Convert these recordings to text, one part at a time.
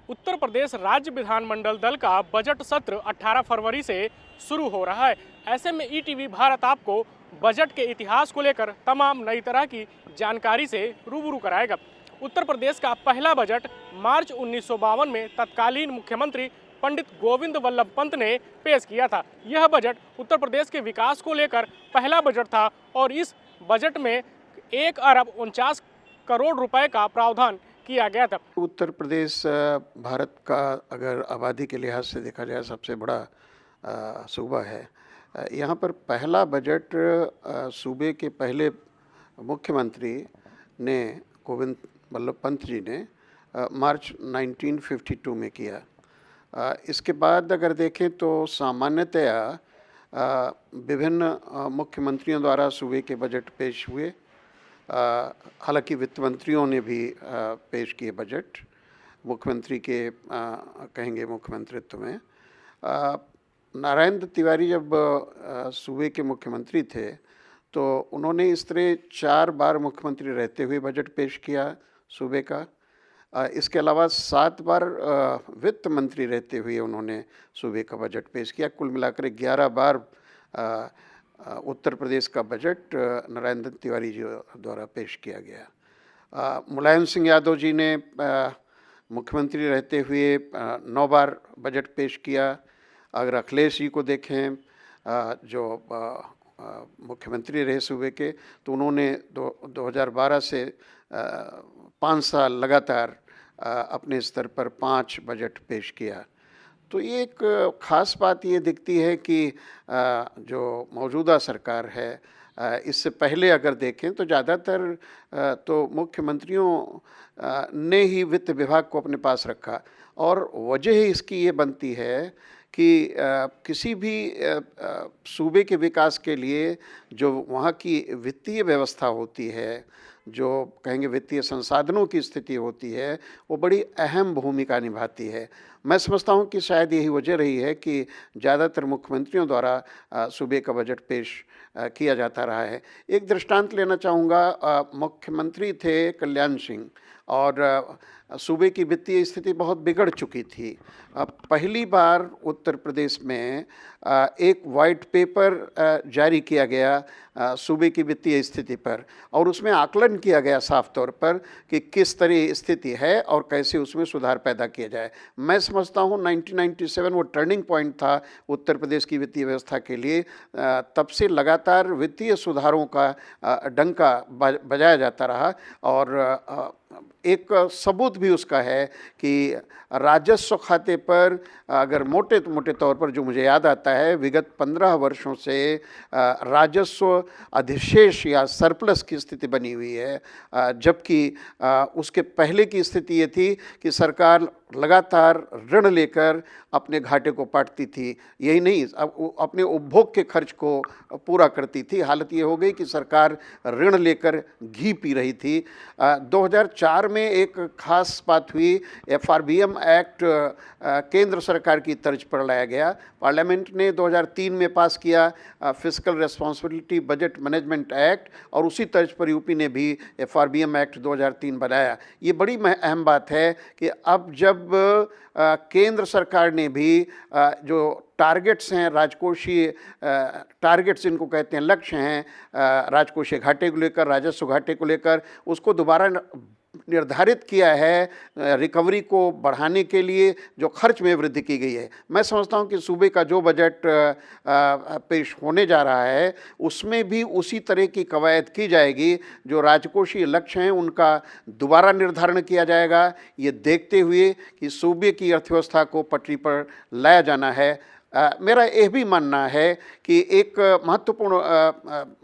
उत्तर प्रदेश राज्य विधानमंडल दल का बजट सत्र 18 फरवरी से शुरू हो रहा है। ऐसे में ईटीवी भारत आपको बजट के इतिहास को लेकर तमाम नई तरह की जानकारी से रूबरू कराएगा। उत्तर प्रदेश का पहला बजट मार्च 1952 में तत्कालीन मुख्यमंत्री पंडित गोविंद वल्लभ पंत ने पेश किया था। यह बजट उत्तर प्रदेश के विकास को लेकर पहला बजट था और इस बजट में 1 अरब 49 करोड़ रुपए का प्रावधान किया गया था। उत्तर प्रदेश भारत का अगर आबादी के लिहाज से देखा जाए सबसे बड़ा सूबा है। यहाँ पर पहला बजट सूबे के पहले मुख्यमंत्री ने गोविंद वल्लभ पंत जी ने मार्च 1952 में किया। इसके बाद अगर देखें तो सामान्यतया विभिन्न मुख्यमंत्रियों द्वारा सूबे के बजट पेश हुए। हालांकि वित्त मंत्रियों ने भी पेश किए बजट मुख्यमंत्री के कहेंगे मुख्यमंत्रित्व में। नारायण दत्त तिवारी जब सूबे के मुख्यमंत्री थे तो उन्होंने इस तरह 4 बार मुख्यमंत्री रहते हुए बजट पेश किया सूबे का। इसके अलावा 7 बार वित्त मंत्री रहते हुए उन्होंने सूबे का बजट पेश किया। कुल मिलाकर 11 बार उत्तर प्रदेश का बजट नारायण दत्त तिवारी जी द्वारा पेश किया गया। मुलायम सिंह यादव जी ने मुख्यमंत्री रहते हुए 9 बार बजट पेश किया। अगर अखिलेश जी को देखें जो मुख्यमंत्री रहे सूबे के तो उन्होंने 2012 से 5 साल लगातार अपने स्तर पर 5 बजट पेश किया। तो ये एक ख़ास बात ये दिखती है कि जो मौजूदा सरकार है इससे पहले अगर देखें तो ज़्यादातर तो मुख्यमंत्रियों ने ही वित्त विभाग को अपने पास रखा और वजह इसकी ये बनती है कि किसी भी सूबे के विकास के लिए जो वहाँ की वित्तीय व्यवस्था होती है, जो कहेंगे वित्तीय संसाधनों की स्थिति होती है, वो बड़ी अहम भूमिका निभाती है। मैं समझता हूँ कि शायद यही वजह रही है कि ज़्यादातर मुख्यमंत्रियों द्वारा सूबे का बजट पेश किया जाता रहा है। एक दृष्टांत लेना चाहूँगा। मुख्यमंत्री थे कल्याण सिंह और सूबे की वित्तीय स्थिति बहुत बिगड़ चुकी थी। पहली बार उत्तर प्रदेश में एक वाइट पेपर जारी किया गया सूबे की वित्तीय स्थिति पर और उसमें आकलन किया गया साफ तौर पर कि किस तरह स्थिति है और कैसे उसमें सुधार पैदा किया जाए। मैं समझता हूँ 1997 वो टर्निंग पॉइंट था उत्तर प्रदेश की वित्तीय व्यवस्था के लिए। तब से लगातार वित्तीय सुधारों का डंका बजाया जाता रहा और एक सबूत भी उसका है कि राजस्व खाते पर अगर मोटे तौर पर जो मुझे याद आता है विगत 15 वर्षों से राजस्व अधिशेष या सरप्लस की स्थिति बनी हुई है, जबकि उसके पहले की स्थिति ये थी कि सरकार लगातार ऋण लेकर अपने घाटे को पाटती थी। यही नहीं, अपने उपभोग के खर्च को पूरा करती थी। हालत ये हो गई कि सरकार ऋण लेकर घी पी रही थी। 2004 में एक खास बात हुई, FRBM एक्ट केंद्र सरकार की तर्ज पर लाया गया। पार्लियामेंट ने 2003 में पास किया fiscal responsibility budget management act और उसी तर्ज पर यूपी ने भी FRBM एक्ट 2003 बनाया। ये बड़ी अहम बात है कि अब जब केंद्र सरकार ने भी जो टारगेट्स हैं, राजकोषीय टारगेट्स जिनको कहते हैं, लक्ष्य हैं राजकोषीय घाटे को लेकर, राजस्व घाटे को लेकर, उसको दोबारा निर्धारित किया है रिकवरी को बढ़ाने के लिए जो खर्च में वृद्धि की गई है। मैं समझता हूं कि सूबे का जो बजट पेश होने जा रहा है उसमें भी उसी तरह की कवायद की जाएगी। जो राजकोषीय लक्ष्य हैं उनका दोबारा निर्धारण किया जाएगा, ये देखते हुए कि सूबे की अर्थव्यवस्था को पटरी पर लाया जाना है। मेरा यह भी मानना है कि एक महत्वपूर्ण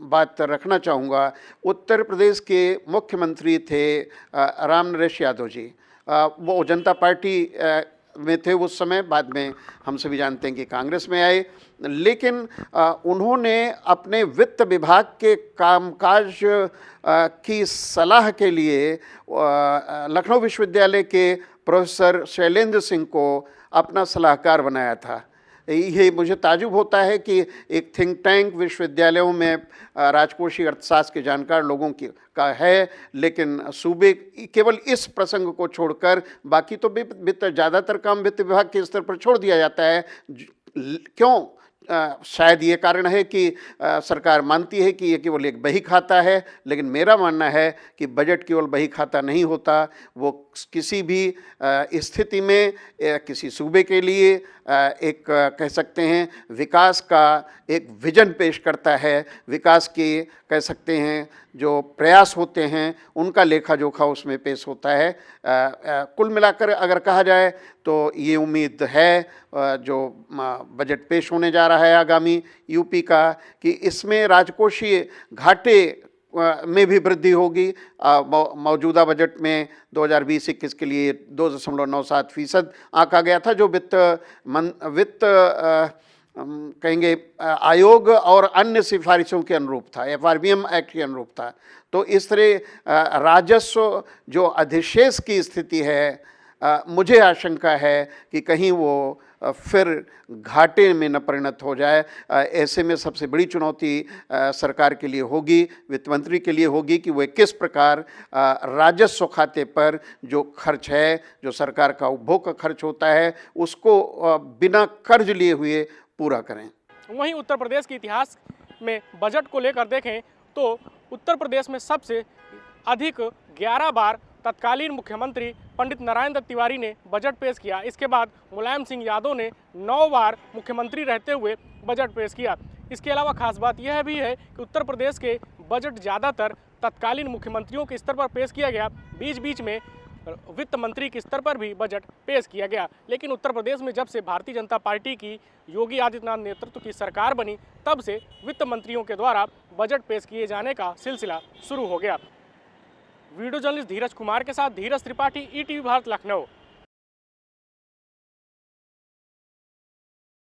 बात रखना चाहूँगा। उत्तर प्रदेश के मुख्यमंत्री थे राम नरेश यादव जी। वो जनता पार्टी में थे उस समय, बाद में हम सभी जानते हैं कि कांग्रेस में आए, लेकिन उन्होंने अपने वित्त विभाग के कामकाज की सलाह के लिए लखनऊ विश्वविद्यालय के प्रोफेसर शैलेंद्र सिंह को अपना सलाहकार बनाया था। ये मुझे ताजुब होता है कि एक थिंक टैंक विश्वविद्यालयों में राजकोषीय अर्थशास्त्र के जानकार लोगों की का है, लेकिन सूबे केवल इस प्रसंग को छोड़कर बाकी तो वित्त ज़्यादातर काम वित्त विभाग के स्तर पर छोड़ दिया जाता है। क्यों? शायद ये कारण है कि सरकार मानती है कि ये केवल एक बही खाता है, लेकिन मेरा मानना है कि बजट केवल बही खाता नहीं होता। वो किसी भी स्थिति में किसी सूबे के लिए एक कह सकते हैं विकास का एक विजन पेश करता है। विकास के कह सकते हैं जो प्रयास होते हैं उनका लेखा जोखा उसमें पेश होता है। कुल मिलाकर अगर कहा जाए तो ये उम्मीद है जो बजट पेश होने जा रहा है आगामी यूपी का, कि इसमें राजकोषीय घाटे में भी वृद्धि होगी। मौजूदा बजट में 2020-21 के लिए 2.97% आंका गया था, जो वित्त कहेंगे आयोग और अन्य सिफारिशों के अनुरूप था, FRBM एक्ट के अनुरूप था। तो इस तरह राजस्व जो अधिशेष की स्थिति है, मुझे आशंका है कि कहीं वो फिर घाटे में न परिणत हो जाए। ऐसे में सबसे बड़ी चुनौती सरकार के लिए होगी, वित्त मंत्री के लिए होगी कि वे किस प्रकार राजस्व खाते पर जो खर्च है, जो सरकार का उपभोग का खर्च होता है, उसको बिना कर्ज लिए हुए पूरा करें। वहीं उत्तर प्रदेश के इतिहास में बजट को लेकर देखें तो उत्तर प्रदेश में सबसे अधिक 11 बार तत्कालीन मुख्यमंत्री पंडित नारायण दत्त तिवारी ने बजट पेश किया। इसके बाद मुलायम सिंह यादव ने 9 बार मुख्यमंत्री रहते हुए बजट पेश किया। इसके अलावा खास बात यह भी है कि उत्तर प्रदेश के बजट ज़्यादातर तत्कालीन मुख्यमंत्रियों के स्तर पर पेश किया गया, बीच बीच में वित्त मंत्री के स्तर पर भी बजट पेश किया गया। लेकिन उत्तर प्रदेश में जब से भारतीय जनता पार्टी की योगी आदित्यनाथ नेतृत्व की सरकार बनी, तब से वित्त मंत्रियों के द्वारा बजट पेश किए जाने का सिलसिला शुरू हो गया। वीडियो जर्नलिस्ट धीरज कुमार के साथ धीरज त्रिपाठी, ETV भारत, लखनऊ।